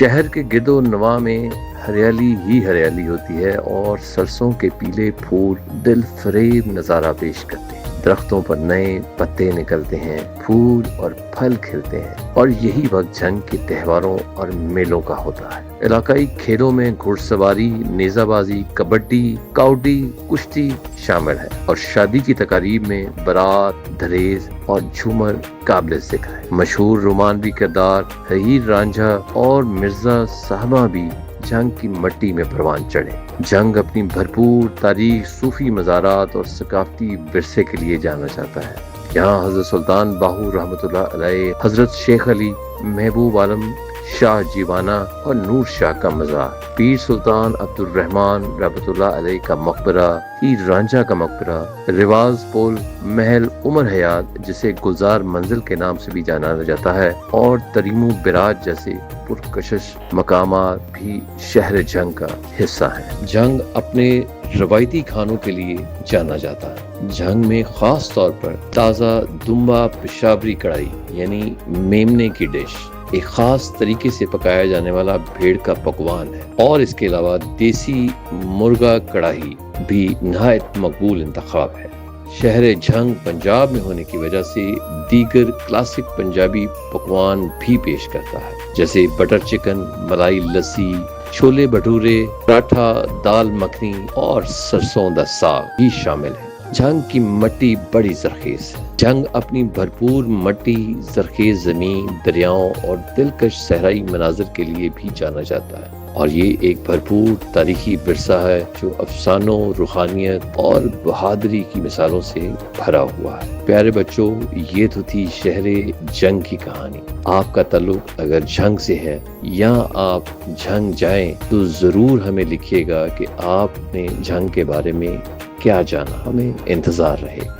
शहर के गिरदो नवा में हरियाली ही हरियाली होती है और सरसों के पीले फूल दिल फरेब नज़ारा पेश करते हैं। दरख्तों पर नए पत्ते निकलते हैं, फूल और फल खिलते हैं और यही वक्त जंग के त्योहारों और मेलों का होता है। इलाकाई खेलों में घुड़सवारी, नेजाबाजी, कबड्डी, काउडी, कुश्ती शामिल है और शादी की तकारीब में बारात, धरेज और झूमर काबिल ज़िक्र है। मशहूर रोमानवी किरदार हीर रांझा और मिर्जा साहबा भी जंग की मट्टी में परवान चढ़े। जंग अपनी भरपूर तारीख, सूफी मज़ारात और सकाफती विरसे के लिए जाना जाता है। यहाँ हज़रत सुल्तान बाहू रहमतुल्लाह अलैह, हज़रत शेख अली, महबूब आलम शाह जीवाना और नूर शाह का मज़ार, पीर सुल्तान अब्दुल रहमान रहमतुल्लाह अलैह का मकबरा, हीर रांझा का मकबरा, रिवाज पुल, महल उमर हयात जिसे गुलजार मंजिल के नाम से भी जाना जाता है और तरीमू बिराज जैसे पुरकशिश मकामात भी शहर जंग का हिस्सा है। जंग अपने रवायती खानों के लिए जाना जाता है। जंग में खास तौर पर ताज़ा दुम्बा पेशावरी कढ़ाई यानी मेमने की डिश एक खास तरीके से पकाया जाने वाला भेड़ का पकवान है और इसके अलावा देसी मुर्गा कढ़ाई भी नहायत मकबूल इंतखाब है। शहर जंग पंजाब में होने की वजह से दीगर क्लासिक पंजाबी पकवान भी पेश करता है, जैसे बटर चिकन, मलाई लस्सी, छोले भटूरे, पराठा, दाल मखनी और सरसों दा साग भी शामिल है। जंग की मट्टी बड़ी जरखेज है। जंग अपनी भरपूर मट्टी, जरखेज जमीन, दरियाओं और दिलकश सहराई मनाजिर के लिए भी जाना जाता है और ये एक भरपूर तारीखी विरसा है जो अफसानों, रूहानियत और बहादुरी की मिसालों से भरा हुआ है। प्यारे बच्चों, ये तो थी शहरे जंग की कहानी। आपका ताल्लुक अगर जंग से है या आप जंग जाएं तो जरूर हमें लिखिएगा कि आपने जंग के बारे में क्या जाना। हमें इंतजार रहेगा।